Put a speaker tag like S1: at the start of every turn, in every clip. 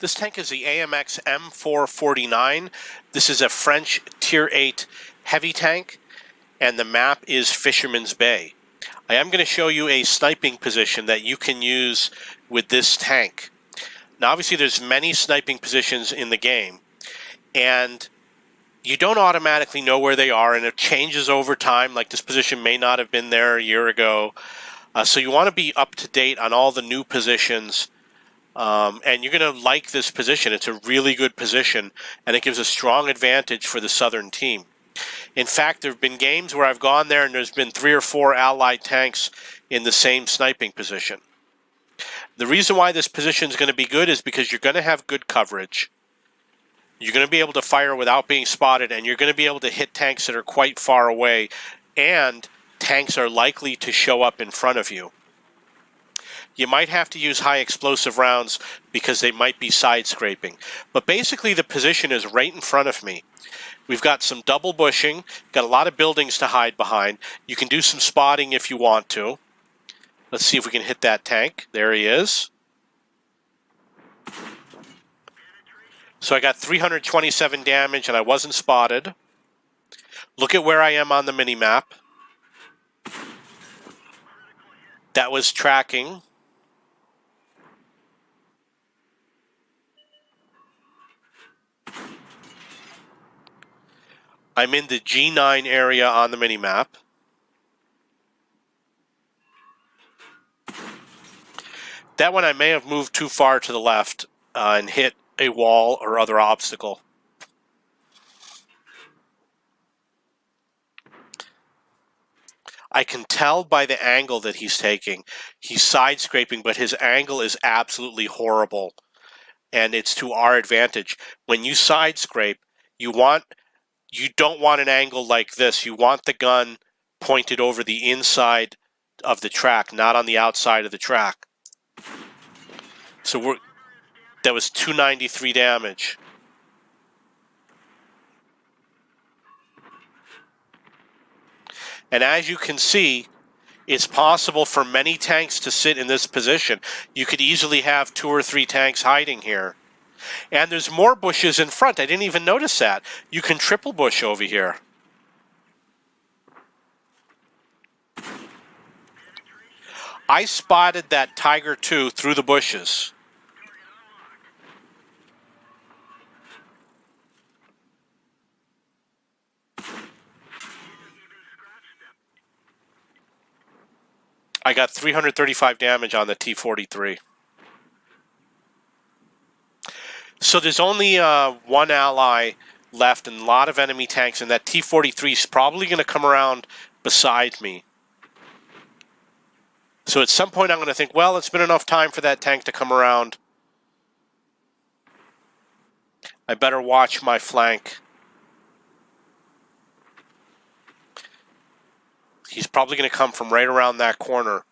S1: This tank is the AMX M449. This is a French Tier 8 heavy tank, and the map is Fisherman's Bay. I am going to show you a sniping position that you can use with this tank. Now obviously there's many sniping positions in the game, and you don't automatically know where they are, and it changes over time. Like this position may not have been there a year ago. So you want to be up to date on all the new positions. And you're going to like this position. It's a really good position, and it gives a strong advantage for the Southern team. In fact, there have been games where I've gone there and there's been 3 or 4 Allied tanks in the same sniping position. The reason why this position is going to be good is because you're going to have good coverage. You're going to be able to fire without being spotted, and you're going to be able to hit tanks that are quite far away, and tanks are likely to show up in front of you. You might have to use high explosive rounds because they might be side scraping. But basically the position is right in front of me. We've got some double bushing, got a lot of buildings to hide behind. You can do some spotting if you want to. Let's see if we can hit that tank. There he is. So I got 327 damage and I wasn't spotted. Look at where I am on the mini-map. That was tracking. I'm in the G9 area on the minimap. That one I may have moved too far to the left and hit a wall or other obstacle. I can tell by the angle that he's taking. He's side scraping, but his angle is absolutely horrible. And it's to our advantage. When you side scrape, you don't want an angle like this. You want the gun pointed over the inside of the track, not on the outside of the track. So that was 293 damage. And as you can see, it's possible for many tanks to sit in this position. You could easily have 2 or 3 tanks hiding here. And there's more bushes in front. I didn't even notice that. You can triple bush over here. I spotted that Tiger 2 through the bushes. I got 335 damage on the T-43. So there's only one ally left and a lot of enemy tanks, and that T-43 is probably going to come around beside me. So at some point I'm going to think, well, it's been enough time for that tank to come around. I better watch my flank. He's probably going to come from right around that corner.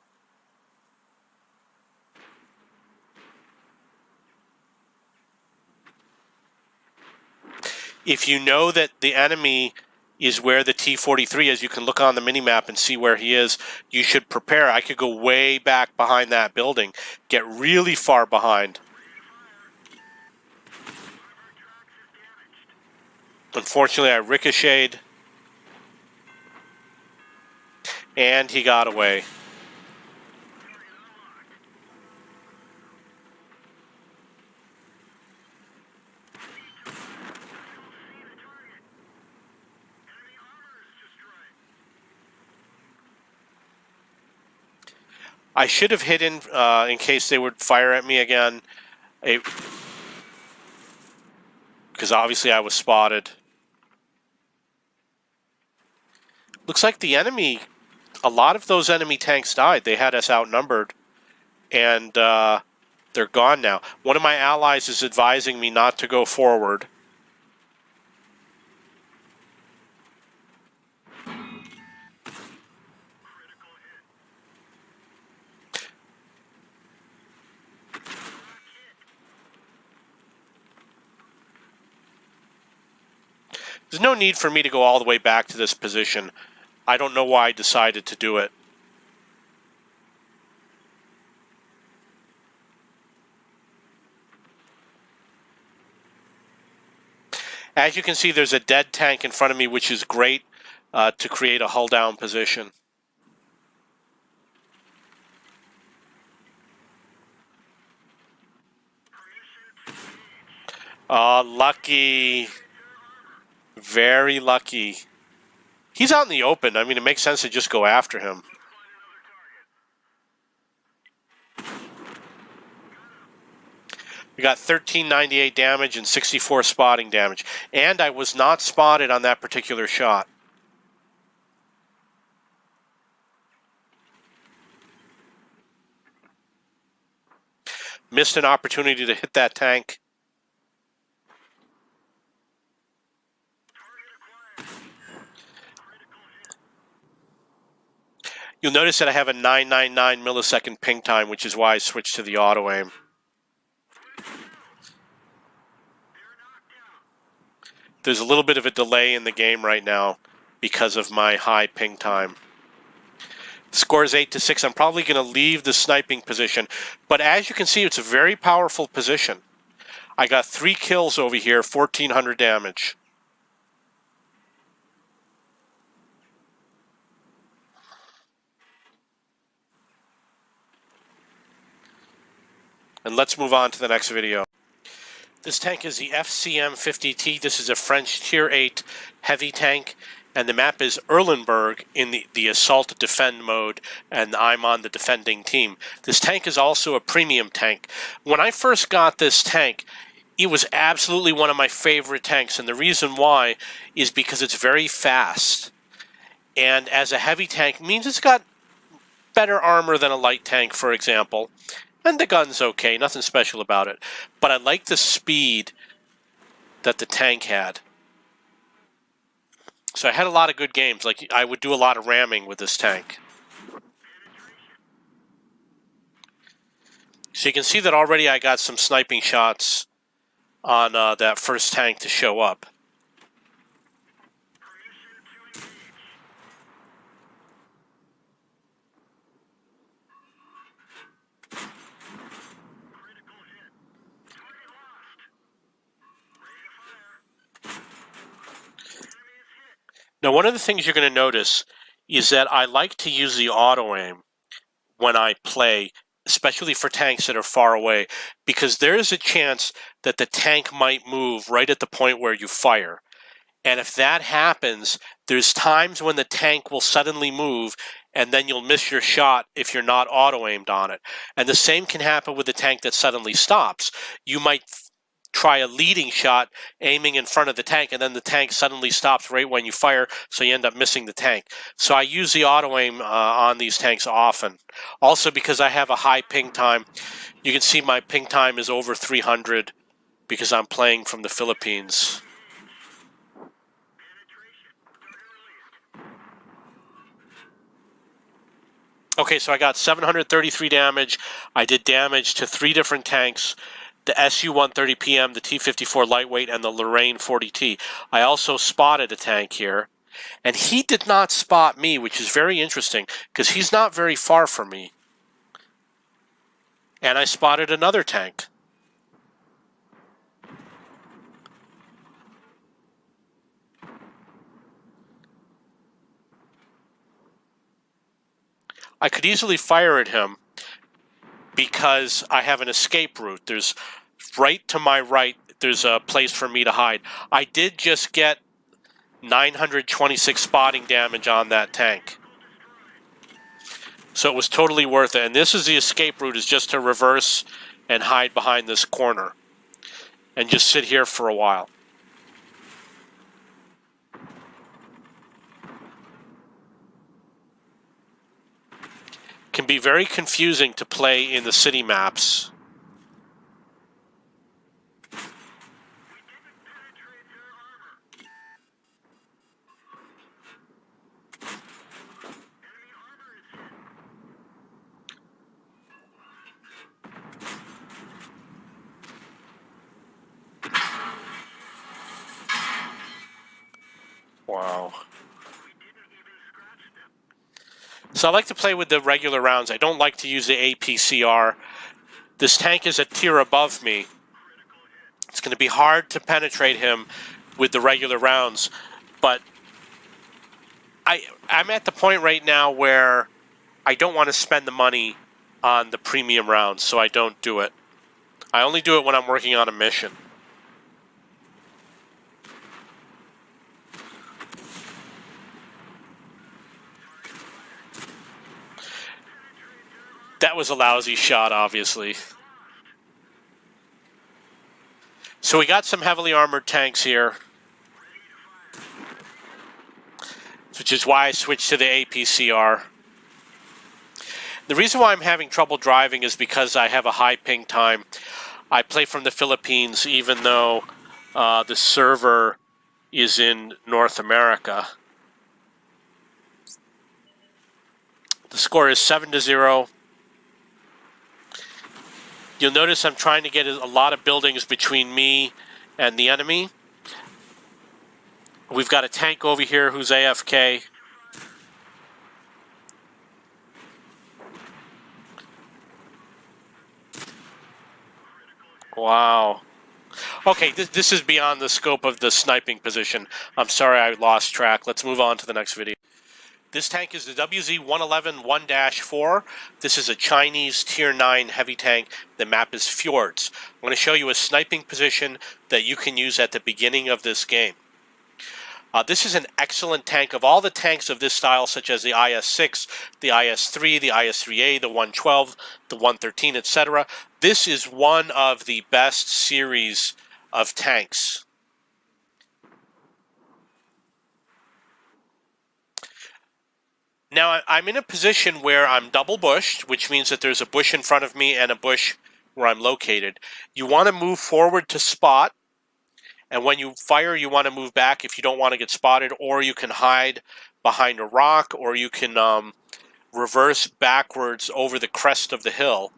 S1: If you know that the enemy is where the T-43 is, you can look on the minimap and see where he is. You should prepare. I could go way back behind that building, get really far behind. Unfortunately, I ricocheted, and he got away. I should have hidden in case they would fire at me again, because obviously I was spotted. Looks like the enemy, a lot of those enemy tanks died. They had us outnumbered, and they're gone now. One of my allies is advising me not to go forward. There's no need for me to go all the way back to this position. I don't know why I decided to do it. As you can see, there's a dead tank in front of me, which is great to create a hull down position. Lucky. Very lucky. He's out in the open. I mean, it makes sense to just go after him. We got 1398 damage and 64 spotting damage. And I was not spotted on that particular shot. Missed an opportunity to hit that tank. You'll notice that I have a 999 millisecond ping time, which is why I switched to the auto aim. There's a little bit of a delay in the game right now because of my high ping time. Score is 8-6. I'm probably going to leave the sniping position, but as you can see, it's a very powerful position. I got 3 kills over here, 1400 damage. And let's move on to the next video. This tank is the FCM-50T. This is a French Tier 8 heavy tank, and the map is Erlenberg in the assault defend mode, and I'm on the defending team. This tank is also a premium tank. When I first got this tank, it was absolutely one of my favorite tanks, and the reason why is because it's very fast. And as a heavy tank means it's got better armor than a light tank, for example. And the gun's okay, nothing special about it. But I like the speed that the tank had. So I had a lot of good games. Like, I would do a lot of ramming with this tank. So you can see that already I got some sniping shots on that first tank to show up. Now, one of the things you're going to notice is that I like to use the auto aim when I play, especially for tanks that are far away, because there is a chance that the tank might move right at the point where you fire. And if that happens, there's times when the tank will suddenly move, and then you'll miss your shot if you're not auto-aimed on it. And the same can happen with the tank that suddenly stops. You might try a leading shot aiming in front of the tank, and then the tank suddenly stops right when you fire, so you end up missing the tank. So I use the auto aim on these tanks often. Also, because I have a high ping time, you can see my ping time is over 300 because I'm playing from the Philippines. Okay, so I got 733 damage. I did damage to 3 different tanks: the SU-130PM, the T-54 Lightweight, and the Lorraine 40T. I also spotted a tank here, and he did not spot me, which is very interesting, because he's not very far from me. And I spotted another tank. I could easily fire at him because I have an escape route. There's right to my right, there's a place for me to hide. I did just get 926 spotting damage on that tank. So it was totally worth it. And this is the escape route, is just to reverse and hide behind this corner and just sit here for a while. Can be very confusing to play in the city maps. Wow. So I like to play with the regular rounds. I don't like to use the APCR. This tank is a tier above me. It's going to be hard to penetrate him with the regular rounds. But I'm at the point right now where I don't want to spend the money on the premium rounds, so I don't do it. I only do it when I'm working on a mission. That was a lousy shot, obviously. So we got some heavily armored tanks here, which is why I switched to the APCR. The reason why I'm having trouble driving is because I have a high ping time. I play from the Philippines, even though the server is in North America. The score is 7-0. You'll notice I'm trying to get a lot of buildings between me and the enemy. We've got a tank over here who's AFK. Wow. Okay, this is beyond the scope of the sniping position. I'm sorry I lost track. Let's move on to the next video. This tank is the WZ-111-1-4. This is a Chinese Tier 9 heavy tank. The map is Fjords. I'm going to show you a sniping position that you can use at the beginning of this game. This is an excellent tank. Of all the tanks of this style, such as the IS-6, the IS-3, the IS-3A, the 112, the 113, etc., this is one of the best series of tanks. Now, I'm in a position where I'm double bushed, which means that there's a bush in front of me and a bush where I'm located. You want to move forward to spot, and when you fire, you want to move back if you don't want to get spotted, or you can hide behind a rock, or you can reverse backwards over the crest of the hill.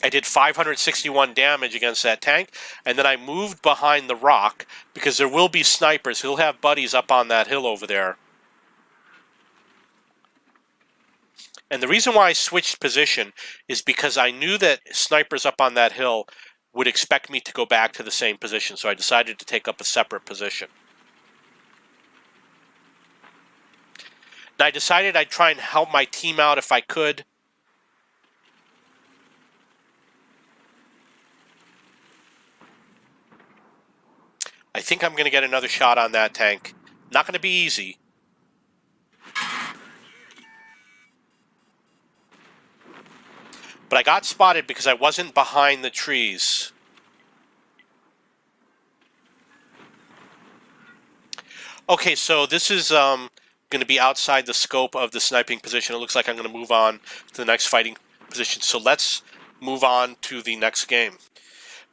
S1: I did 561 damage against that tank, and then I moved behind the rock because there will be snipers who'll have buddies up on that hill over there. And the reason why I switched position is because I knew that snipers up on that hill would expect me to go back to the same position, so I decided to take up a separate position. And I decided I'd try and help my team out if I could. I think I'm going to get another shot on that tank. Not going to be easy. But I got spotted because I wasn't behind the trees. Okay, so this is going to be outside the scope of the sniping position. It looks like I'm going to move on to the next fighting position. So let's move on to the next game.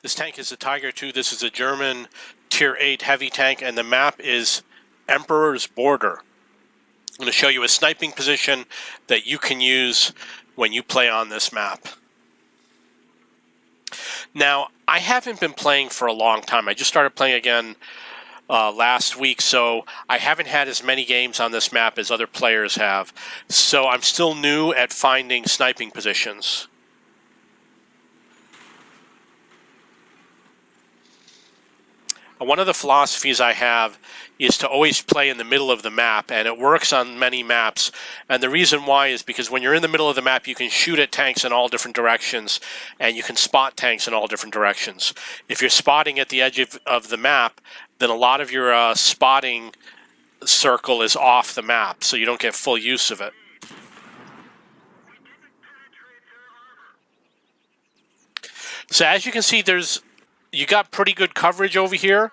S1: This tank is a Tiger II. This is a German Tier 8 heavy tank, and the map is Emperor's Border. I'm going to show you a sniping position that you can use when you play on this map. Now, I haven't been playing for a long time. I just started playing again last week, so I haven't had as many games on this map as other players have. So I'm still new at finding sniping positions. One of the philosophies I have is to always play in the middle of the map, and it works on many maps. And the reason why is because when you're in the middle of the map, you can shoot at tanks in all different directions, and you can spot tanks in all different directions. If you're spotting at the edge of the map, then a lot of your spotting circle is off the map, so you don't get full use of it. So as you can see, you got pretty good coverage over here.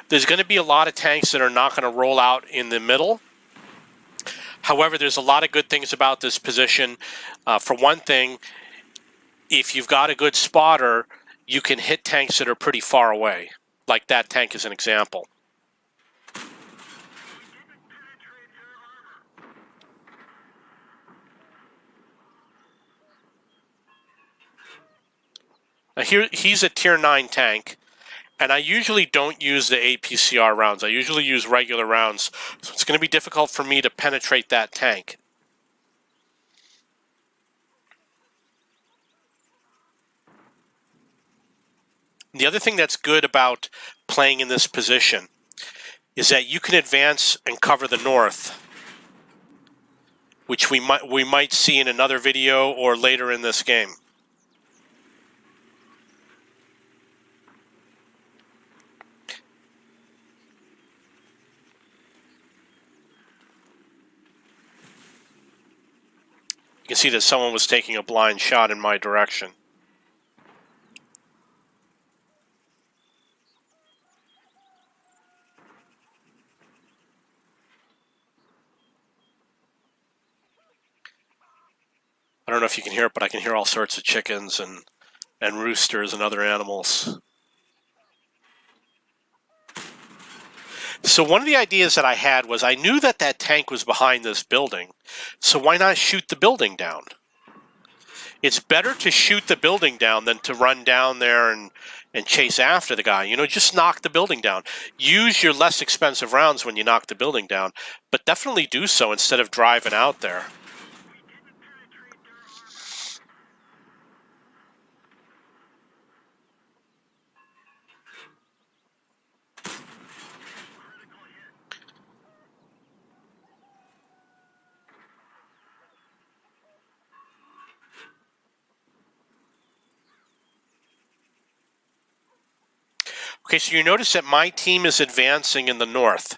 S1: There's going to be a lot of tanks that are not going to roll out in the middle. However, there's a lot of good things about this position. For one thing, if you've got a good spotter, you can hit tanks that are pretty far away. Like that tank is an example. Now here, he's a Tier 9 tank. And I usually don't use the APCR rounds. I usually use regular rounds. So it's going to be difficult for me to penetrate that tank. The other thing that's good about playing in this position is that you can advance and cover the north, which we might see in another video or later in this game. You can see that someone was taking a blind shot in my direction. I don't know if you can hear it, but I can hear all sorts of chickens and roosters and other animals. So one of the ideas that I had was I knew that that tank was behind this building, so why not shoot the building down? It's better to shoot the building down than to run down there and chase after the guy. You know, just knock the building down. Use your less expensive rounds when you knock the building down, but definitely do so instead of driving out there. Okay, so you notice that my team is advancing in the north.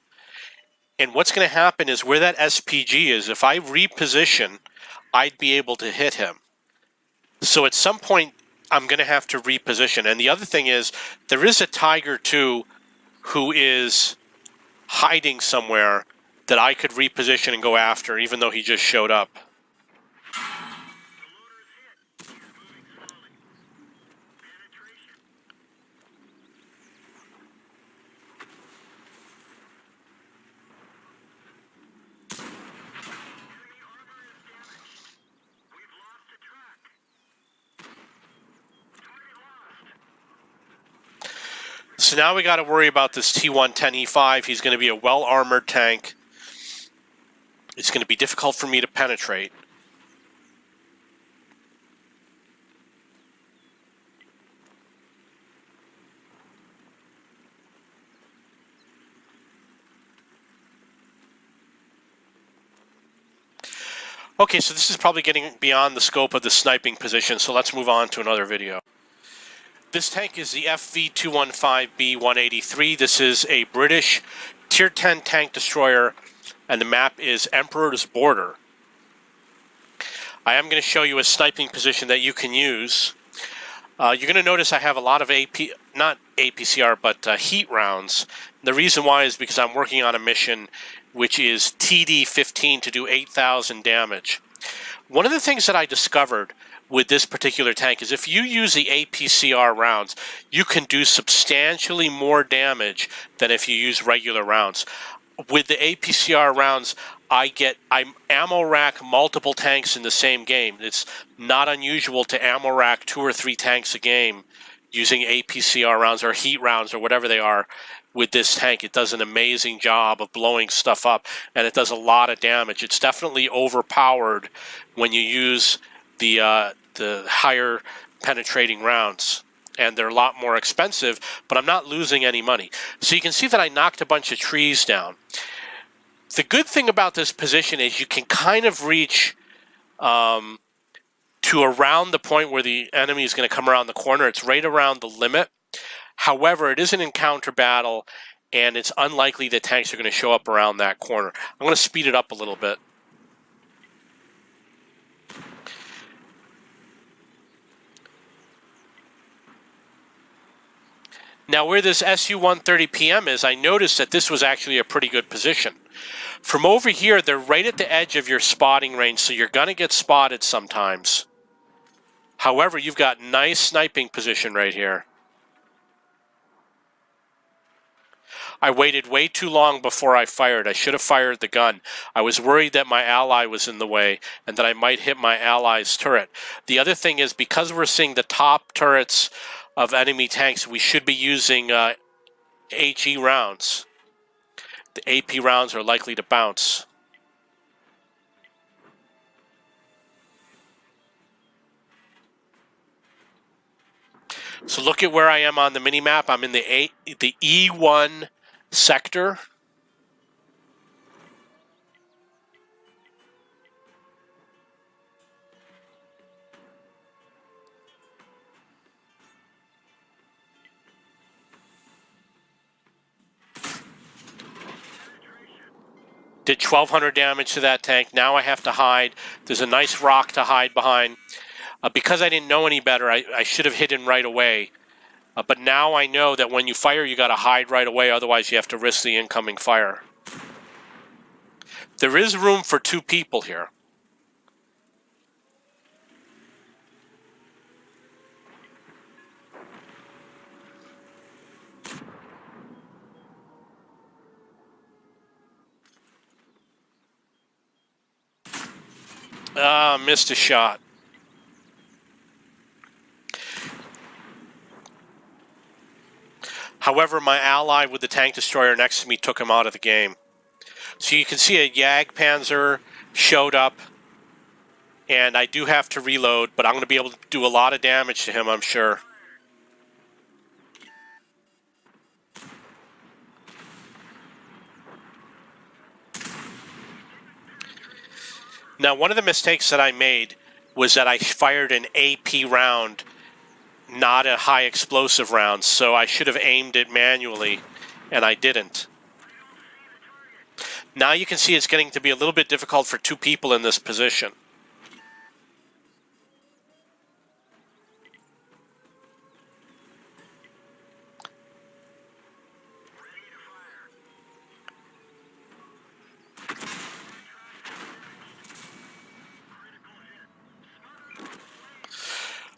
S1: And what's going to happen is where that SPG is, if I reposition, I'd be able to hit him. So at some point, I'm going to have to reposition. And the other thing is, there is a Tiger 2 who is hiding somewhere that I could reposition and go after, even though he just showed up. So now we got to worry about this T110E5. He's going to be a well-armored tank. It's going to be difficult for me to penetrate. Okay, so this is probably getting beyond the scope of the sniping position, so let's move on to another video. This tank is the FV215B183. This is a British Tier 10 tank destroyer, and the map is Emperor's Border. I am going to show you a sniping position that you can use. You're going to notice I have a lot of not APCR, but heat rounds. The reason why is because I'm working on a mission which is TD15 to do 8,000 damage. One of the things that I discovered with this particular tank is if you use the APCR rounds, you can do substantially more damage than if you use regular rounds. With the APCR rounds, I ammo rack multiple tanks in the same game. It's not unusual to ammo rack 2 or 3 tanks a game using APCR rounds or heat rounds or whatever they are. With this tank, it does an amazing job of blowing stuff up, and it does a lot of damage. It's definitely overpowered when you use the higher penetrating rounds, and they're a lot more expensive, but I'm not losing any money. So you can see that I knocked a bunch of trees down. The good thing about this position is you can kind of reach to around the point where the enemy is going to come around the corner. It's right around the limit. However, it is an encounter battle, and it's unlikely that tanks are going to show up around that corner. I'm going to speed it up a little bit. Now, where this SU-130PM is, I noticed that this was actually a pretty good position. From over here, they're right at the edge of your spotting range, so you're going to get spotted sometimes. However, you've got nice sniping position right here. I waited way too long before I fired. I should have fired the gun. I was worried that my ally was in the way and that I might hit my ally's turret. The other thing is, because we're seeing the top turrets of enemy tanks, we should be using HE rounds. The AP rounds are likely to bounce. So look at where I am on the mini-map. I'm in the E1 sector. Did 1,200 damage to that tank. Now I have to hide. There's a nice rock to hide behind. Because I didn't know any better, I should have hidden right away. But now I know that when you fire, you got to hide right away. Otherwise, you have to risk the incoming fire. There is room for 2 people here. Missed a shot. However, my ally with the tank destroyer next to me took him out of the game. So you can see a Jagdpanzer showed up, and I do have to reload, but I'm going to be able to do a lot of damage to him, I'm sure. Now, one of the mistakes that I made was that I fired an AP round, not a high explosive round, so I should have aimed it manually, and I didn't. Now you can see it's getting to be a little bit difficult for 2 people in this position.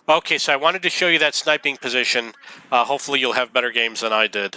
S1: Okay, so I wanted to show you that sniping position. Hopefully you'll have better games than I did.